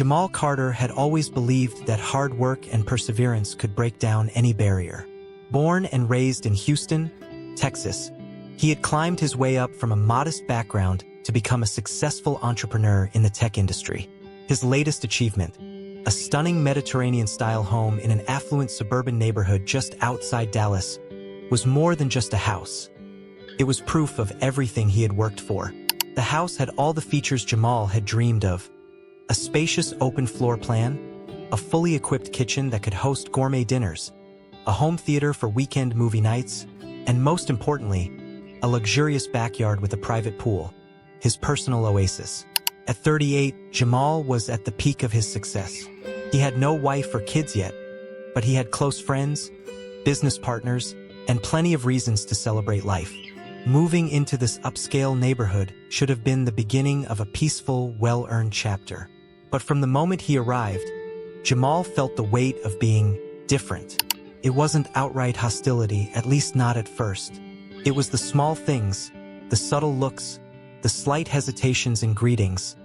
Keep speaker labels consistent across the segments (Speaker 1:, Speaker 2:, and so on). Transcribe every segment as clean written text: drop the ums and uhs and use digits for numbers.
Speaker 1: Jamal Carter had always believed that hard work and perseverance could break down any barrier. Born and raised in Houston, Texas, he had climbed his way up from a modest background to become a successful entrepreneur in the tech industry. His latest achievement, a stunning Mediterranean-style home in an affluent suburban neighborhood just outside Dallas, was more than just a house. It was proof of everything he had worked for. The house had all the features Jamal had dreamed of: a spacious open floor plan, a fully equipped kitchen that could host gourmet dinners, a home theater for weekend movie nights, and most importantly, a luxurious backyard with a private pool, his personal oasis. At 38, Jamal was at the peak of his success. He had no wife or kids yet, but he had close friends, business partners, and plenty of reasons to celebrate life. Moving into this upscale neighborhood should have been the beginning of a peaceful, well-earned chapter. But from the moment he arrived, Jamal felt the weight of being different. It wasn't outright hostility, at least not at first. It was the small things, the subtle looks, the slight hesitations in greetings,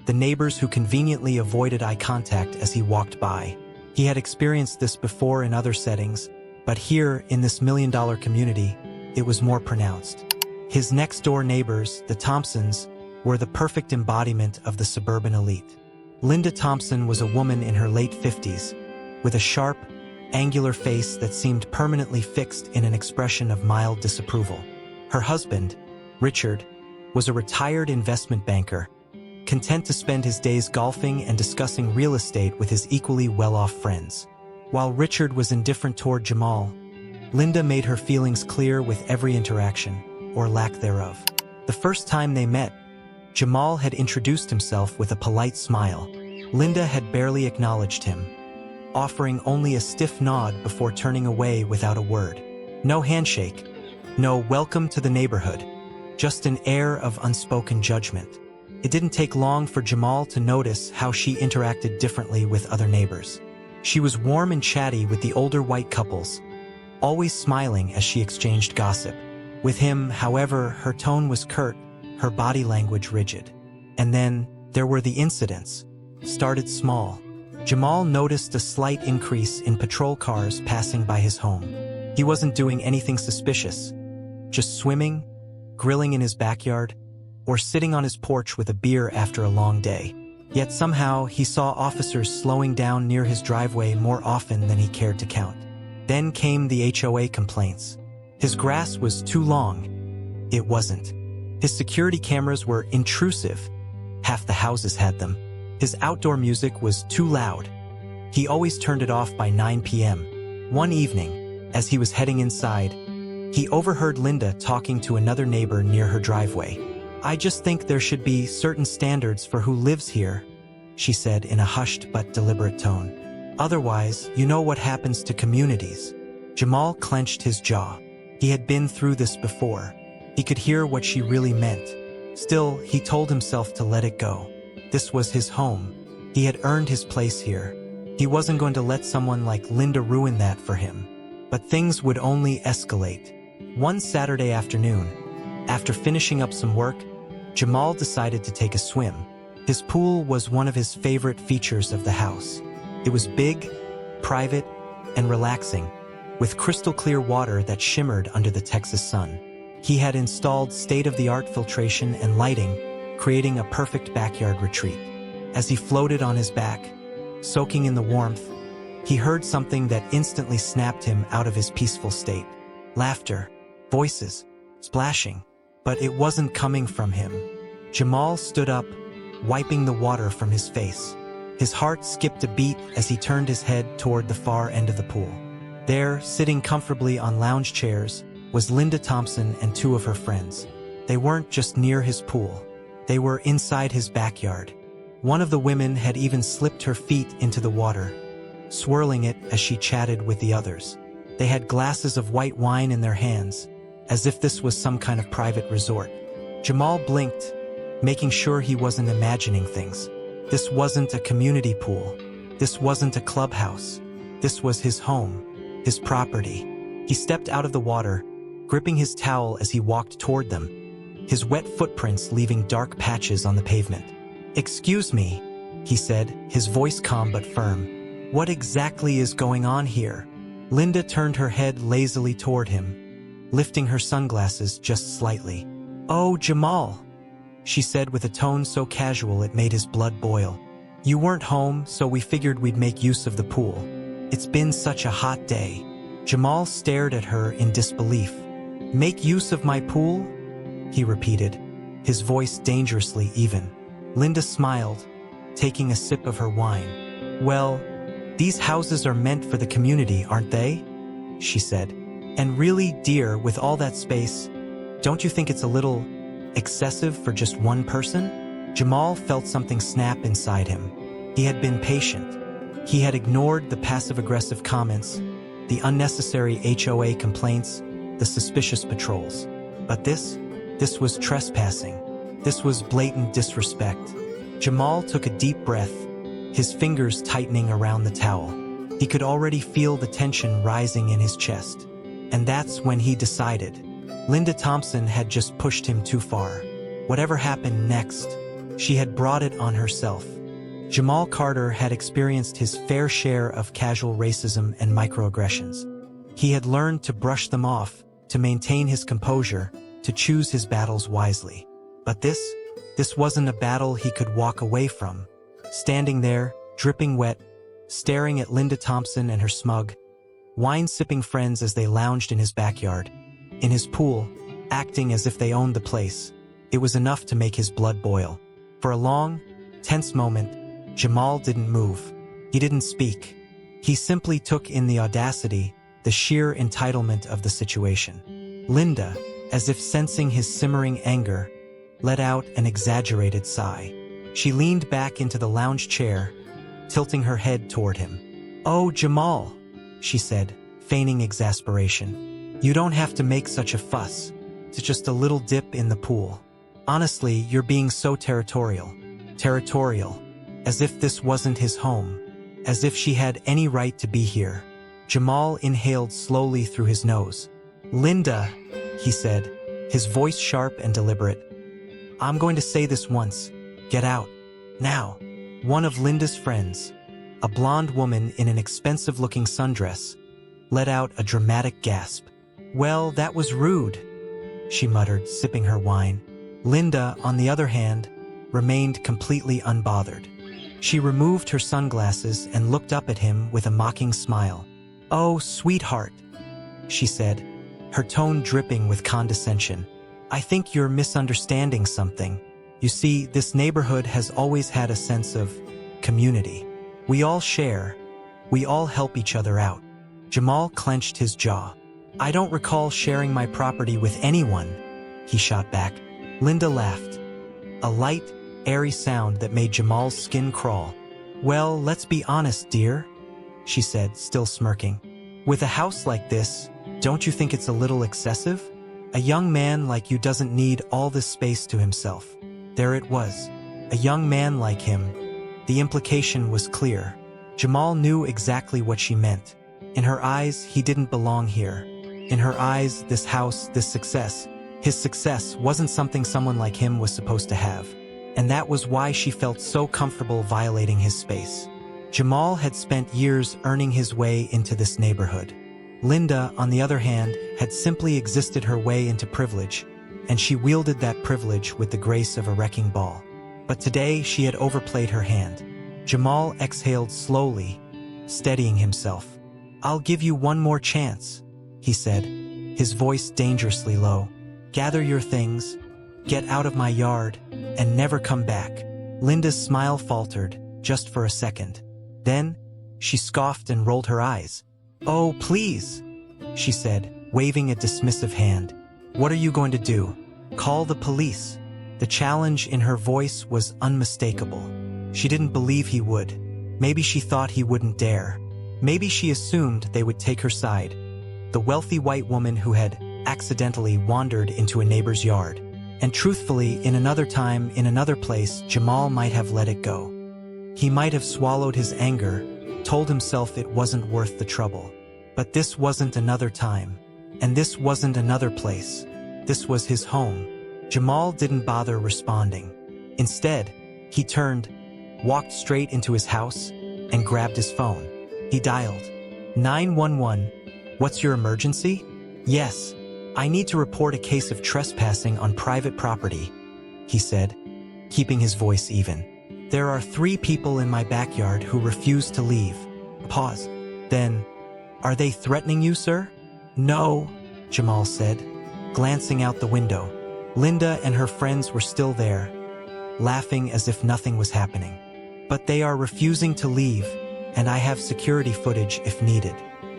Speaker 1: the neighbors who conveniently avoided eye contact as he walked by. He had experienced this before in other settings, but here, in this million-dollar community, it was more pronounced. His next-door neighbors, the Thompsons, were the perfect embodiment of the suburban elite. Linda Thompson was a woman in her late 50s, with a sharp, angular face that seemed permanently fixed in an expression of mild disapproval. Her husband, Richard, was a retired investment banker, content to spend his days golfing and discussing real estate with his equally well-off friends. While Richard was indifferent toward Jamal, Linda made her feelings clear with every interaction, or lack thereof. The first time they met, Jamal had introduced himself with a polite smile. Linda had barely acknowledged him, offering only a stiff nod before turning away without a word. No handshake, no welcome to the neighborhood, just an air of unspoken judgment. It didn't take long for Jamal to notice how she interacted differently with other neighbors. She was warm and chatty with the older white couples, always smiling as she exchanged gossip. With him, however, her tone was curt, her body language rigid. And then, there were the incidents. Started small. Jamal noticed a slight increase in patrol cars passing by his home. He wasn't doing anything suspicious, just swimming, grilling in his backyard, or sitting on his porch with a beer after a long day. Yet somehow, he saw officers slowing down near his driveway more often than he cared to count. Then came the HOA complaints. His grass was too long. It wasn't. His security cameras were intrusive. Half the houses had them. His outdoor music was too loud. He always turned it off by 9 p.m. One evening, as he was heading inside, he overheard Linda talking to another neighbor near her driveway. "I just think there should be certain standards for who lives here," she said in a hushed but deliberate tone. "Otherwise, you know what happens to communities." Jamal clenched his jaw. He had been through this before. He could hear what she really meant. Still, he told himself to let it go. This was his home. He had earned his place here. He wasn't going to let someone like Linda ruin that for him. But things would only escalate. One Saturday afternoon, after finishing up some work, Jamal decided to take a swim. His pool was one of his favorite features of the house. It was big, private, and relaxing, with crystal-clear water that shimmered under the Texas sun. He had installed state-of-the-art filtration and lighting, creating a perfect backyard retreat. As he floated on his back, soaking in the warmth, he heard something that instantly snapped him out of his peaceful state. Laughter, voices, splashing. But it wasn't coming from him. Jamal stood up, wiping the water from his face. His heart skipped a beat as he turned his head toward the far end of the pool. There, sitting comfortably on lounge chairs, was Linda Thompson and two of her friends. They weren't just near his pool. They were inside his backyard. One of the women had even slipped her feet into the water, swirling it as she chatted with the others. They had glasses of white wine in their hands, as if this was some kind of private resort. Jamal blinked, making sure he wasn't imagining things. This wasn't a community pool. This wasn't a clubhouse. This was his home, his property. He stepped out of the water, gripping his towel as he walked toward them, his wet footprints leaving dark patches on the pavement. "Excuse me," he said, his voice calm but firm. What exactly is going on here? Linda turned her head lazily toward him, lifting her sunglasses just slightly. Oh, Jamal, she said with a tone so casual it made his blood boil. You weren't home, so we figured we'd make use of the pool. It's been such a hot day. Jamal stared at her in disbelief. Make use of my pool? He repeated, his voice dangerously even. Linda smiled, taking a sip of her wine. Well, these houses are meant for the community, aren't they? She said. And really, dear, with all that space, don't you think it's a little excessive for just one person? Jamal felt something snap inside him. He had been patient. He had ignored the passive-aggressive comments, the unnecessary HOA complaints, the suspicious patrols. But this was trespassing. This was blatant disrespect. Jamal took a deep breath, his fingers tightening around the towel. He could already feel the tension rising in his chest. And that's when he decided. Linda Thompson had just pushed him too far. Whatever happened next, she had brought it on herself. Jamal Carter had experienced his fair share of casual racism and microaggressions. He had learned to brush them off, to maintain his composure, to choose his battles wisely. But this wasn't a battle he could walk away from. Standing there, dripping wet, staring at Linda Thompson and her smug, wine-sipping friends as they lounged in his backyard, in his pool, acting as if they owned the place, it was enough to make his blood boil. For a long, tense moment, Jamal didn't move. He didn't speak. He simply took in the audacity, the sheer entitlement of the situation. Linda, as if sensing his simmering anger, let out an exaggerated sigh. She leaned back into the lounge chair, tilting her head toward him. Oh, Jamal, she said, feigning exasperation. You don't have to make such a fuss. It's just a little dip in the pool. Honestly, you're being so territorial. Territorial. As if this wasn't his home. As if she had any right to be here. Jamal inhaled slowly through his nose. Linda, he said, his voice sharp and deliberate. I'm going to say this once. Get out. Now. One of Linda's friends, a blonde woman in an expensive-looking sundress, let out a dramatic gasp. Well, that was rude, she muttered, sipping her wine. Linda, on the other hand, remained completely unbothered. She removed her sunglasses and looked up at him with a mocking smile. Oh, sweetheart, she said, her tone dripping with condescension. I think you're misunderstanding something. You see, this neighborhood has always had a sense of community. We all share. We all help each other out. Jamal clenched his jaw. I don't recall sharing my property with anyone, he shot back. Linda laughed. A light, airy sound that made Jamal's skin crawl. Well, let's be honest, dear, she said, still smirking. With a house like this, don't you think it's a little excessive? A young man like you doesn't need all this space to himself. There it was. A young man like him. The implication was clear. Jamal knew exactly what she meant. In her eyes, he didn't belong here. In her eyes, this house, this success, his success wasn't something someone like him was supposed to have. And that was why she felt so comfortable violating his space. Jamal had spent years earning his way into this neighborhood. Linda, on the other hand, had simply existed her way into privilege, and she wielded that privilege with the grace of a wrecking ball. But today she had overplayed her hand. Jamal exhaled slowly, steadying himself. I'll give you one more chance, he said, his voice dangerously low. Gather your things, get out of my yard, and never come back. Linda's smile faltered, just for a second. Then, she scoffed and rolled her eyes. Oh, please, she said, waving a dismissive hand. What are you going to do? Call the police? The challenge in her voice was unmistakable. She didn't believe he would. Maybe she thought he wouldn't dare. Maybe she assumed they would take her side. The wealthy white woman who had accidentally wandered into a neighbor's yard. And truthfully, in another time, in another place, Jamal might have let it go. He might have swallowed his anger, told himself it wasn't worth the trouble. But this wasn't another time. And this wasn't another place. This was his home. Jamal didn't bother responding. Instead, he turned, walked straight into his house, and grabbed his phone. He dialed 911. "What's your emergency?" "Yes, I need to report a case of trespassing on private property," he said, keeping his voice even. "There are 3 people in my backyard who refuse to leave." Pause. Then, "Are they threatening you, sir?" "No," Jamal said, glancing out the window. Linda and her friends were still there, laughing as if nothing was happening. "But they are refusing to leave, and I have security footage if needed."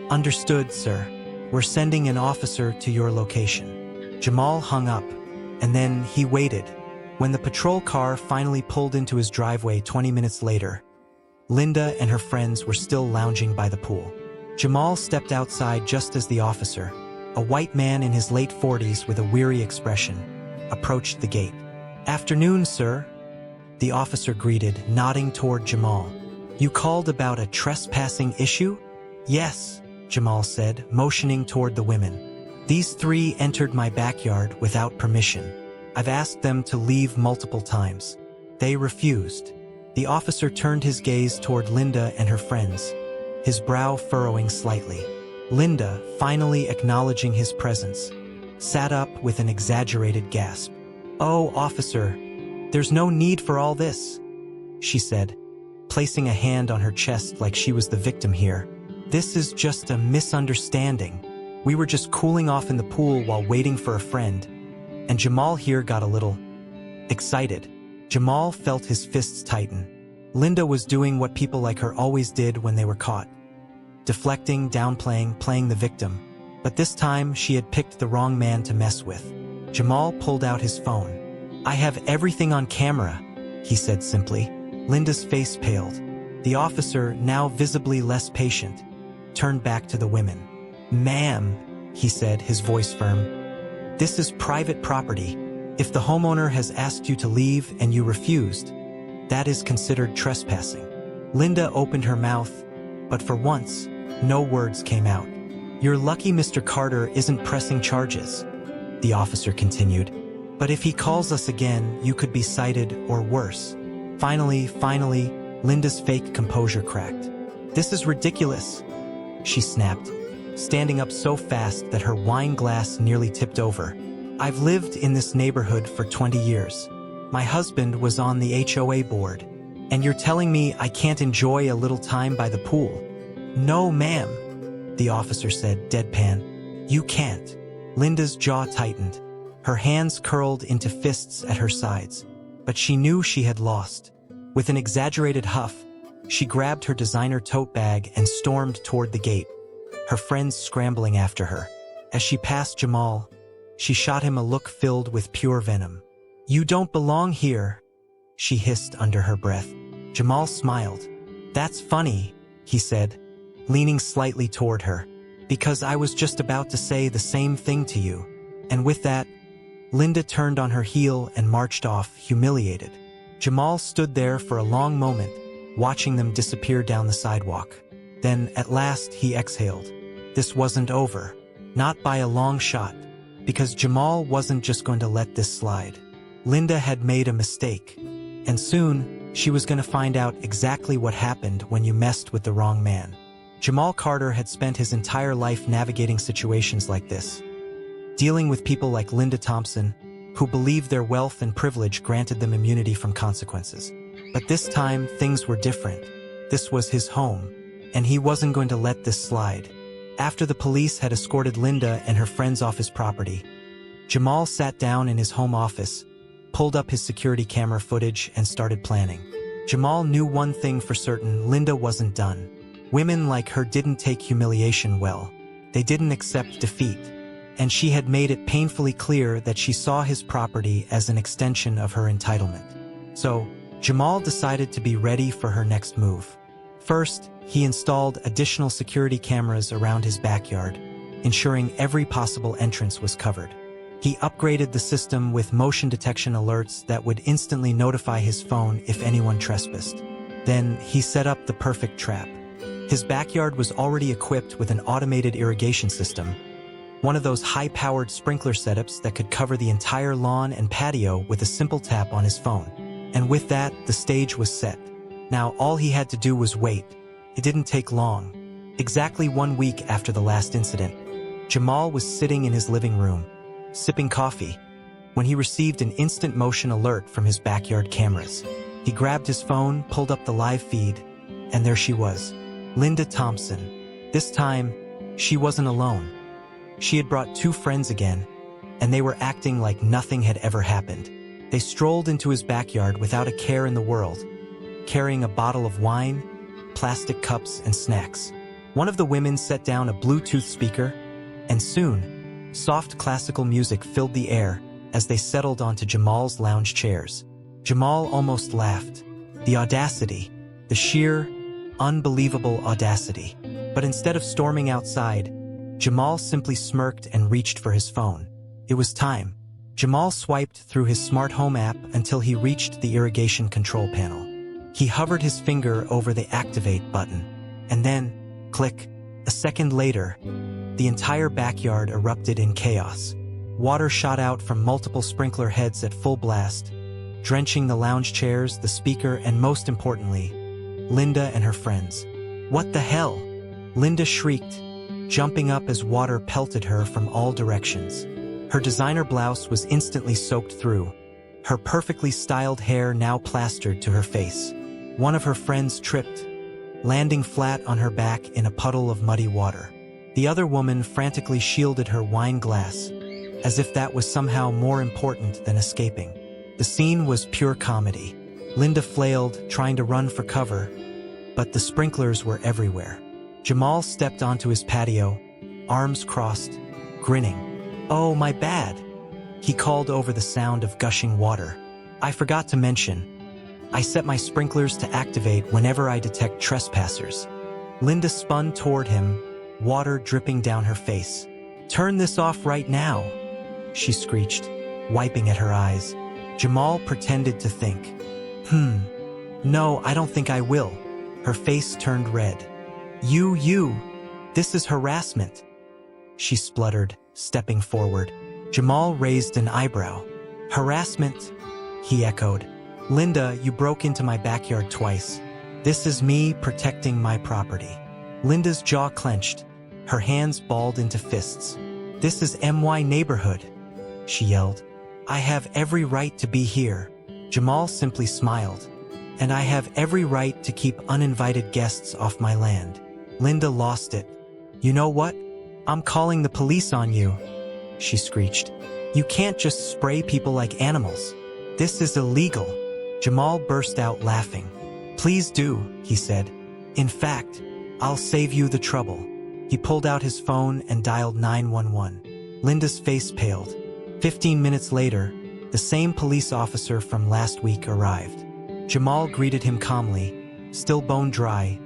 Speaker 1: "Understood, sir. We're sending an officer to your location." Jamal hung up, and then he waited. When the patrol car finally pulled into his driveway 20 minutes later, Linda and her friends were still lounging by the pool. Jamal stepped outside just as the officer, a white man in his late 40s with a weary expression, approached the gate. "Afternoon, sir," the officer greeted, nodding toward Jamal. "You called about a trespassing issue?" "Yes," Jamal said, motioning toward the women. "These 3 entered my backyard without permission. I've asked them to leave multiple times. They refused." The officer turned his gaze toward Linda and her friends, his brow furrowing slightly. Linda, finally acknowledging his presence, sat up with an exaggerated gasp. "Oh, officer, there's no need for all this," she said, placing a hand on her chest like she was the victim here. "This is just a misunderstanding. We were just cooling off in the pool while waiting for a friend." And Jamal here got a little excited. Jamal felt his fists tighten. Linda was doing what people like her always did when they were caught. Deflecting, downplaying, playing the victim. But this time, she had picked the wrong man to mess with. Jamal pulled out his phone. "I have everything on camera," he said simply. Linda's face paled. The officer, now visibly less patient, turned back to the women. "Ma'am," he said, his voice firm, "this is private property. If the homeowner has asked you to leave and you refused, that is considered trespassing." Linda opened her mouth, but for once, no words came out. "You're lucky Mr. Carter isn't pressing charges," the officer continued. "But if he calls us again, you could be cited or worse." Finally, Linda's fake composure cracked. "This is ridiculous," she snapped, standing up so fast that her wine glass nearly tipped over. "I've lived in this neighborhood for 20 years. My husband was on the HOA board. And you're telling me I can't enjoy a little time by the pool?" "No, ma'am," the officer said, deadpan. "You can't." Linda's jaw tightened. Her hands curled into fists at her sides. But she knew she had lost. With an exaggerated huff, she grabbed her designer tote bag and stormed toward the gate, her friends scrambling after her. As she passed Jamal, she shot him a look filled with pure venom. "You don't belong here," she hissed under her breath. Jamal smiled. "That's funny," he said, leaning slightly toward her, "because I was just about to say the same thing to you." And with that, Linda turned on her heel and marched off, humiliated. Jamal stood there for a long moment, watching them disappear down the sidewalk. Then, at last, he exhaled. This wasn't over. Not by a long shot, because Jamal wasn't just going to let this slide. Linda had made a mistake, and soon, she was going to find out exactly what happened when you messed with the wrong man. Jamal Carter had spent his entire life navigating situations like this, dealing with people like Linda Thompson, who believed their wealth and privilege granted them immunity from consequences. But this time, things were different. This was his home, and he wasn't going to let this slide. After the police had escorted Linda and her friends off his property, Jamal sat down in his home office, pulled up his security camera footage, and started planning. Jamal knew one thing for certain: Linda wasn't done. Women like her didn't take humiliation well. They didn't accept defeat. And she had made it painfully clear that she saw his property as an extension of her entitlement. So, Jamal decided to be ready for her next move. First, he installed additional security cameras around his backyard, ensuring every possible entrance was covered. He upgraded the system with motion detection alerts that would instantly notify his phone if anyone trespassed. Then, he set up the perfect trap. His backyard was already equipped with an automated irrigation system, one of those high-powered sprinkler setups that could cover the entire lawn and patio with a simple tap on his phone. And with that, the stage was set. Now all he had to do was wait. It didn't take long. Exactly 1 week after the last incident, Jamal was sitting in his living room, sipping coffee, when he received an instant motion alert from his backyard cameras. He grabbed his phone, pulled up the live feed, and there she was, Linda Thompson. This time, she wasn't alone. She had brought 2 friends again, and they were acting like nothing had ever happened. They strolled into his backyard without a care in the world, carrying a bottle of wine, plastic cups, and snacks. One of the women set down a Bluetooth speaker, and soon, soft classical music filled the air as they settled onto Jamal's lounge chairs. Jamal almost laughed. The audacity, the sheer, unbelievable audacity. But instead of storming outside, Jamal simply smirked and reached for his phone. It was time. Jamal swiped through his smart home app until he reached the irrigation control panel. He hovered his finger over the activate button, and then, click, a second later, the entire backyard erupted in chaos. Water shot out from multiple sprinkler heads at full blast, drenching the lounge chairs, the speaker, and most importantly, Linda and her friends. "What the hell?" Linda shrieked, jumping up as water pelted her from all directions. Her designer blouse was instantly soaked through, her perfectly styled hair now plastered to her face. One of her friends tripped, landing flat on her back in a puddle of muddy water. The other woman frantically shielded her wine glass, as if that was somehow more important than escaping. The scene was pure comedy. Linda flailed, trying to run for cover, but the sprinklers were everywhere. Jamal stepped onto his patio, arms crossed, grinning. "Oh, my bad," he called over the sound of gushing water. "I forgot to mention, I set my sprinklers to activate whenever I detect trespassers." Linda spun toward him, water dripping down her face. "Turn this off right now," she screeched, wiping at her eyes. Jamal pretended to think. No, I don't think I will." Her face turned red. You, this is harassment," she spluttered, stepping forward. Jamal raised an eyebrow. "Harassment?" he echoed. "Linda, you broke into my backyard twice. This is me protecting my property." Linda's jaw clenched, her hands balled into fists. "This is my neighborhood," she yelled. "I have every right to be here." Jamal simply smiled. "And I have every right to keep uninvited guests off my land." Linda lost it. "You know what? I'm calling the police on you," she screeched. "You can't just spray people like animals. This is illegal." Jamal burst out laughing. "Please do," he said. "In fact, I'll save you the trouble." He pulled out his phone and dialed 911. Linda's face paled. 15 minutes later, the same police officer from last week arrived. Jamal greeted him calmly, still bone dry,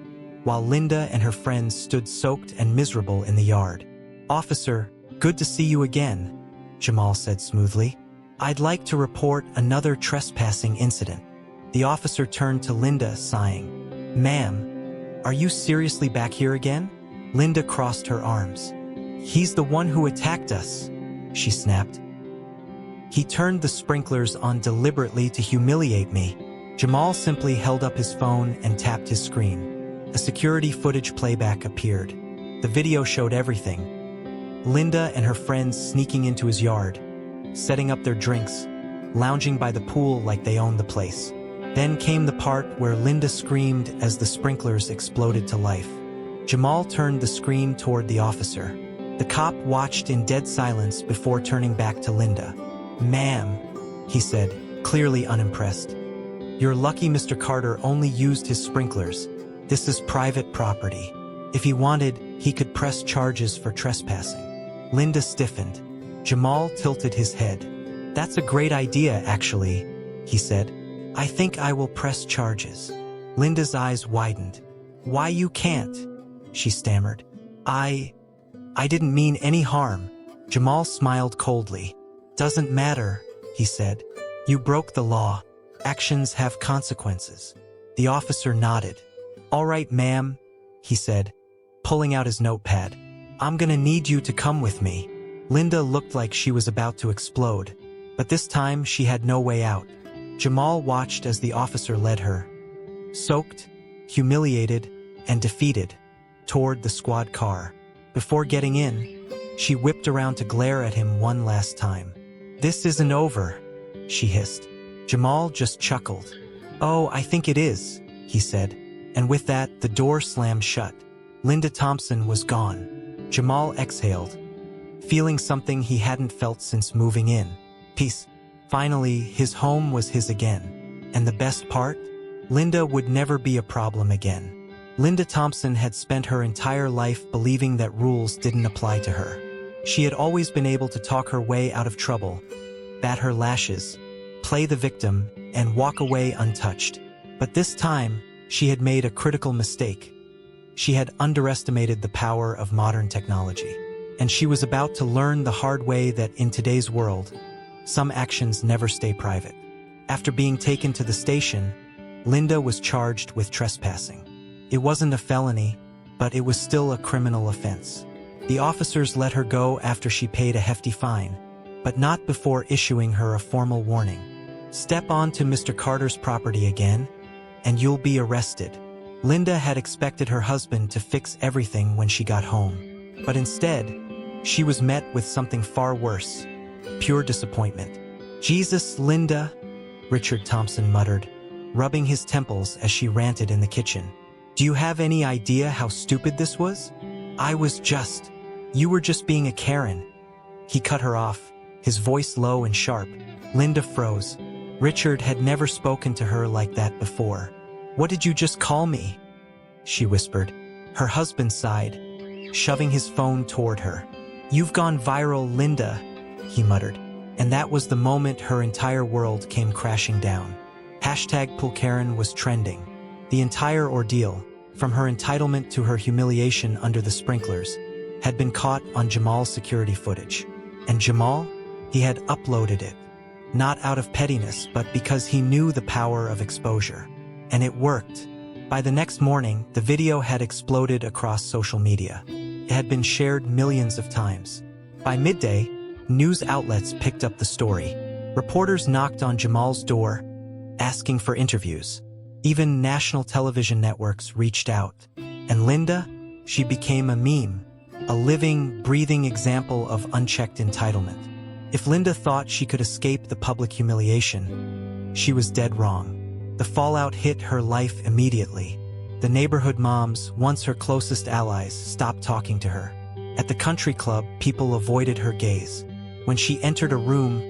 Speaker 1: while Linda and her friends stood soaked and miserable in the yard. "Officer, good to see you again," Jamal said smoothly. "I'd like to report another trespassing incident." The officer turned to Linda, sighing. "Ma'am, are you seriously back here again?" Linda crossed her arms. "He's the one who attacked us," she snapped. "He turned the sprinklers on deliberately to humiliate me." Jamal simply held up his phone and tapped his screen. A security footage playback appeared. The video showed everything. Linda and her friends sneaking into his yard, setting up their drinks, lounging by the pool like they owned the place. Then came the part where Linda screamed as the sprinklers exploded to life. Jamal turned the screen toward the officer. The cop watched in dead silence before turning back to Linda. "Ma'am," he said, clearly unimpressed. "You're lucky Mr. Carter only used his sprinklers. This is private property. If he wanted, he could press charges for trespassing." Linda stiffened. Jamal tilted his head. "That's a great idea, actually," he said. "I think I will press charges." Linda's eyes widened. "Why you can't?" she stammered. I didn't mean any harm." Jamal smiled coldly. "Doesn't matter," he said. "You broke the law. Actions have consequences." The officer nodded. "All right, ma'am," he said, pulling out his notepad. "I'm gonna need you to come with me." Linda looked like she was about to explode, but this time she had no way out. Jamal watched as the officer led her, soaked, humiliated, and defeated, toward the squad car. Before getting in, she whipped around to glare at him one last time. "This isn't over," she hissed. Jamal just chuckled. "Oh, I think it is," he said. And with that, the door slammed shut. Linda Thompson was gone. Jamal exhaled, feeling something he hadn't felt since moving in. Peace. Finally, his home was his again. And the best part? Linda would never be a problem again. Linda Thompson had spent her entire life believing that rules didn't apply to her. She had always been able to talk her way out of trouble, bat her lashes, play the victim, and walk away untouched. But this time, she had made a critical mistake. She had underestimated the power of modern technology. And she was about to learn the hard way that in today's world, some actions never stay private. After being taken to the station, Linda was charged with trespassing. It wasn't a felony, but it was still a criminal offense. The officers let her go after she paid a hefty fine, but not before issuing her a formal warning. "Step onto Mr. Carter's property again, and you'll be arrested." Linda had expected her husband to fix everything when she got home. But instead, she was met with something far worse: pure disappointment. "Jesus, Linda," Richard Thompson muttered, rubbing his temples as she ranted in the kitchen. "Do you have any idea how stupid this was? You were just being a Karen." He cut her off, his voice low and sharp. Linda froze. Richard had never spoken to her like that before. "What did you just call me?" she whispered. Her husband sighed, shoving his phone toward her. "You've gone viral, Linda," he muttered. And that was the moment her entire world came crashing down. #PullKaren was trending. The entire ordeal, from her entitlement to her humiliation under the sprinklers, had been caught on Jamal's security footage. And Jamal? He had uploaded it. Not out of pettiness, but because he knew the power of exposure. And it worked. By the next morning, the video had exploded across social media. It had been shared millions of times. By midday, news outlets picked up the story. Reporters knocked on Jamal's door, asking for interviews. Even national television networks reached out. And Linda? She became a meme, a living, breathing example of unchecked entitlement. If Linda thought she could escape the public humiliation, she was dead wrong. The fallout hit her life immediately. The neighborhood moms, once her closest allies, stopped talking to her. At the country club, people avoided her gaze. When she entered a room,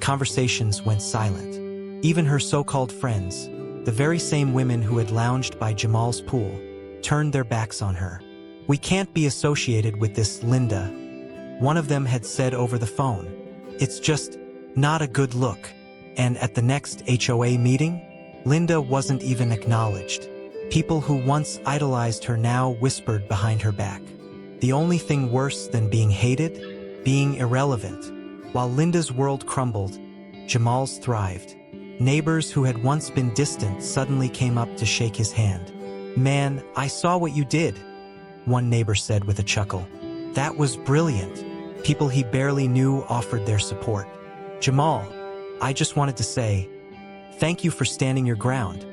Speaker 1: conversations went silent. Even her so-called friends, the very same women who had lounged by Jamal's pool, turned their backs on her. "We can't be associated with this, Linda," one of them had said over the phone. "It's just not a good look." And at the next HOA meeting, Linda wasn't even acknowledged. People who once idolized her now whispered behind her back. The only thing worse than being hated? Being irrelevant. While Linda's world crumbled, Jamal's thrived. Neighbors who had once been distant suddenly came up to shake his hand. "Man, I saw what you did," one neighbor said with a chuckle. "That was brilliant." People he barely knew offered their support. "Jamal, I just wanted to say, thank you for standing your ground."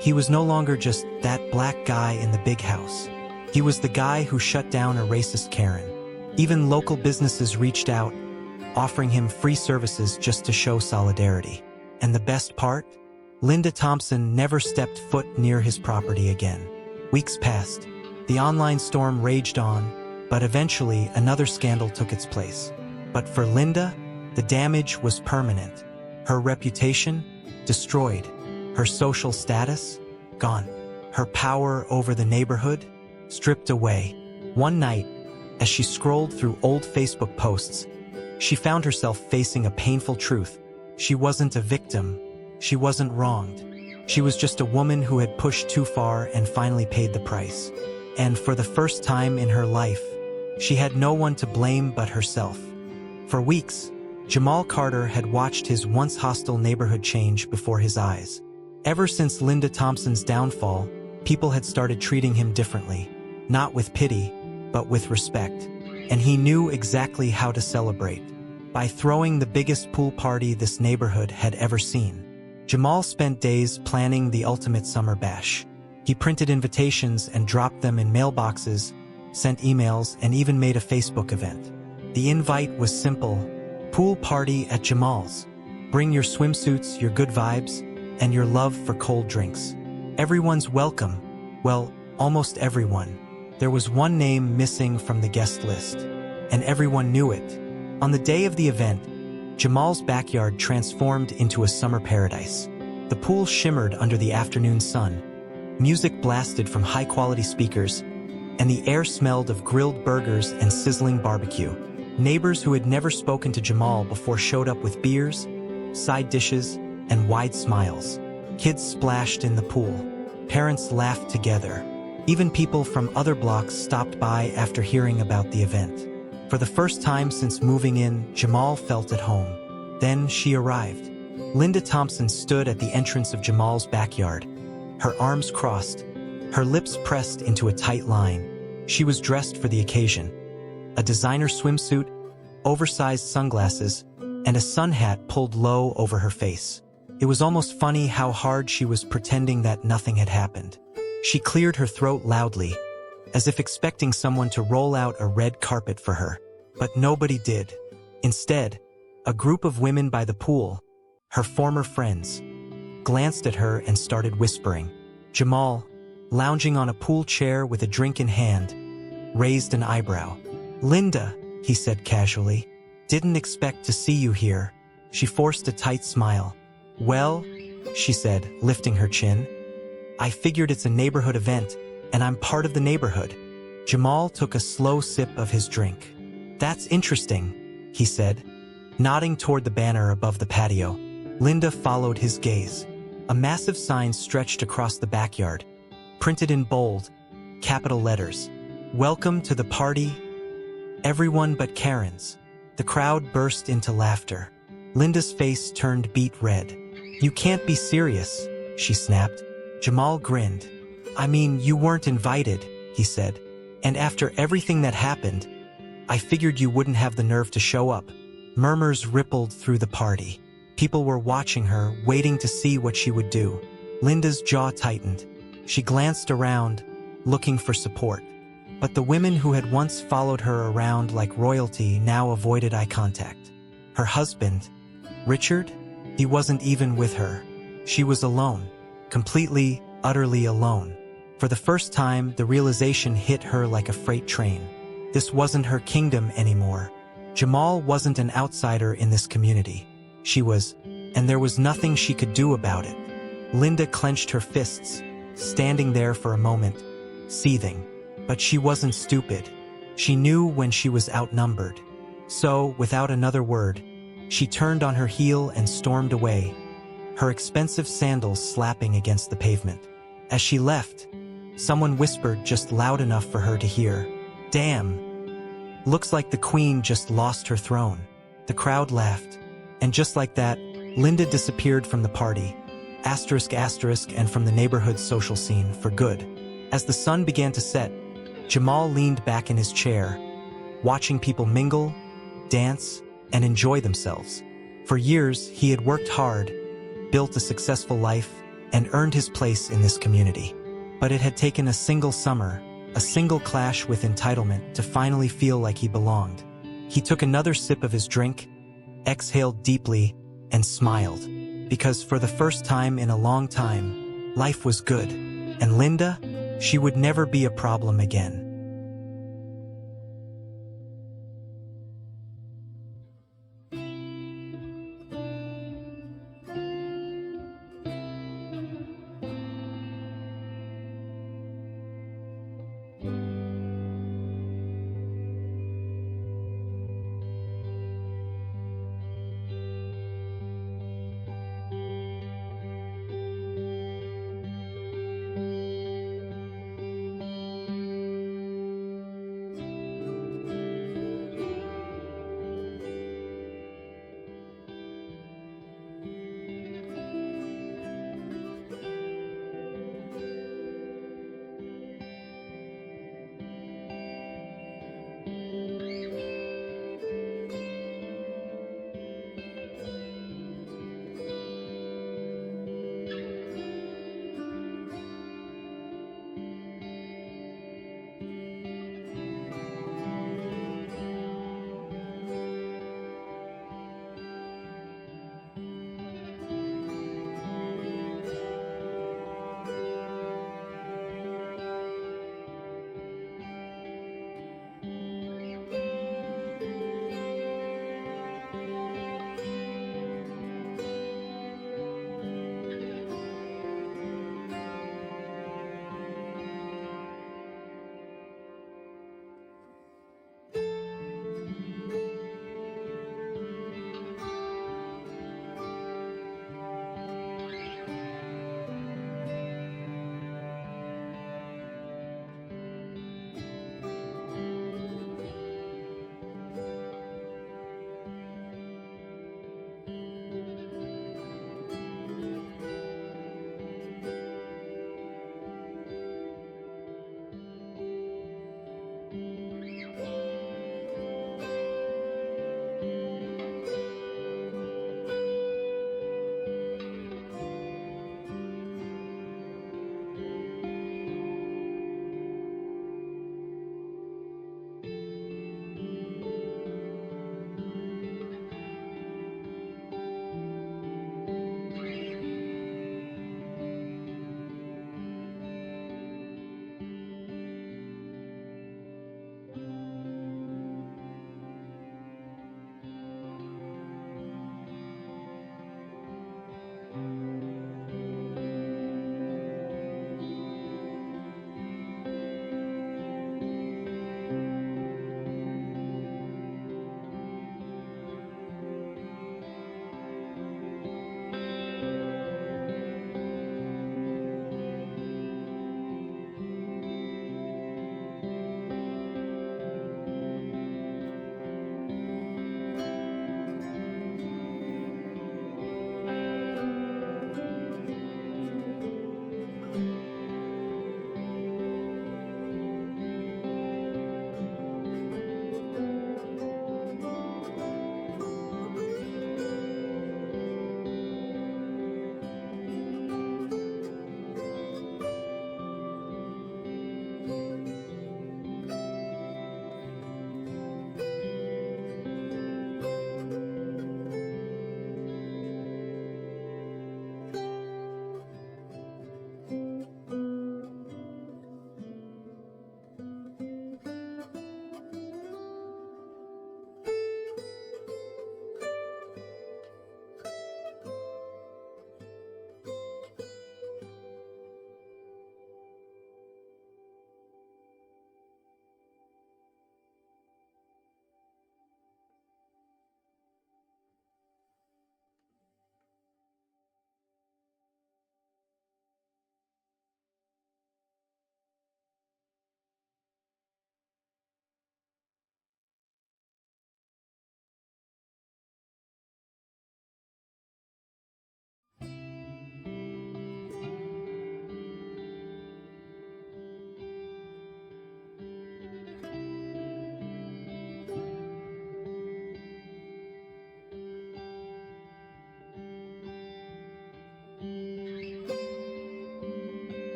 Speaker 1: He was no longer just that black guy in the big house. He was the guy who shut down a racist Karen. Even local businesses reached out, offering him free services just to show solidarity. And the best part? Linda Thompson never stepped foot near his property again. Weeks passed. The online storm raged on, but eventually another scandal took its place. But for Linda, the damage was permanent. Her reputation? Destroyed. Her social status? Gone. Her power over the neighborhood? Stripped away. One night, as she scrolled through old Facebook posts, she found herself facing a painful truth. She wasn't a victim. She wasn't wronged. She was just a woman who had pushed too far and finally paid the price. And for the first time in her life, she had no one to blame but herself. For weeks, Jamal Carter had watched his once hostile neighborhood change before his eyes. Ever since Linda Thompson's downfall, people had started treating him differently, not with pity, but with respect. And he knew exactly how to celebrate. By throwing the biggest pool party this neighborhood had ever seen. Jamal spent days planning the ultimate summer bash. He printed invitations and dropped them in mailboxes, sent emails, and even made a Facebook event. The invite was simple: pool party at Jamal's. Bring your swimsuits, your good vibes, and your love for cold drinks. Everyone's welcome. Well, almost everyone. There was one name missing from the guest list, and everyone knew it. On the day of the event, Jamal's backyard transformed into a summer paradise. The pool shimmered under the afternoon sun. Music blasted from high-quality speakers, and the air smelled of grilled burgers and sizzling barbecue. Neighbors who had never spoken to Jamal before showed up with beers, side dishes, and wide smiles. Kids splashed in the pool. Parents laughed together. Even people from other blocks stopped by after hearing about the event. For the first time since moving in, Jamal felt at home. Then she arrived. Linda Thompson stood at the entrance of Jamal's backyard, her arms crossed, her lips pressed into a tight line. She was dressed for the occasion. A designer swimsuit, oversized sunglasses, and a sun hat pulled low over her face. It was almost funny how hard she was pretending that nothing had happened. She cleared her throat loudly, as if expecting someone to roll out a red carpet for her. But nobody did. Instead, a group of women by the pool, her former friends, glanced at her and started whispering. Jamal, lounging on a pool chair with a drink in hand, raised an eyebrow. "Linda," he said casually, "didn't expect to see you here." She forced a tight smile. "Well," she said, lifting her chin, "I figured it's a neighborhood event, and I'm part of the neighborhood." Jamal took a slow sip of his drink. "That's interesting," he said, nodding toward the banner above the patio. Linda followed his gaze. A massive sign stretched across the backyard, printed in bold, capital letters. "Welcome to the party, everyone but Karen's." The crowd burst into laughter. Linda's face turned beet red. "You can't be serious," she snapped. Jamal grinned. "I mean, you weren't invited," he said. "And after everything that happened, I figured you wouldn't have the nerve to show up." Murmurs rippled through the party. People were watching her, waiting to see what she would do. Linda's jaw tightened. She glanced around, looking for support. But the women who had once followed her around like royalty now avoided eye contact. Her husband, Richard, he wasn't even with her. She was alone, completely, utterly alone. For the first time, the realization hit her like a freight train. This wasn't her kingdom anymore. Jamal wasn't an outsider in this community. She was, and there was nothing she could do about it. Linda clenched her fists, standing there for a moment, seething. But she wasn't stupid. She knew when she was outnumbered. So, without another word, she turned on her heel and stormed away, her expensive sandals slapping against the pavement. As she left, someone whispered just loud enough for her to hear, "Damn. Looks like the queen just lost her throne." The crowd laughed. And just like that, Linda disappeared from the party, and from the neighborhood social scene for good. As the sun began to set, Jamal leaned back in his chair, watching people mingle, dance, and enjoy themselves. For years, he had worked hard, built a successful life, and earned his place in this community. But it had taken a single summer, a single clash with entitlement to finally feel like he belonged. He took another sip of his drink, exhaled deeply, and smiled. Because for the first time in a long time, life was good. And Linda, she would never be a problem again.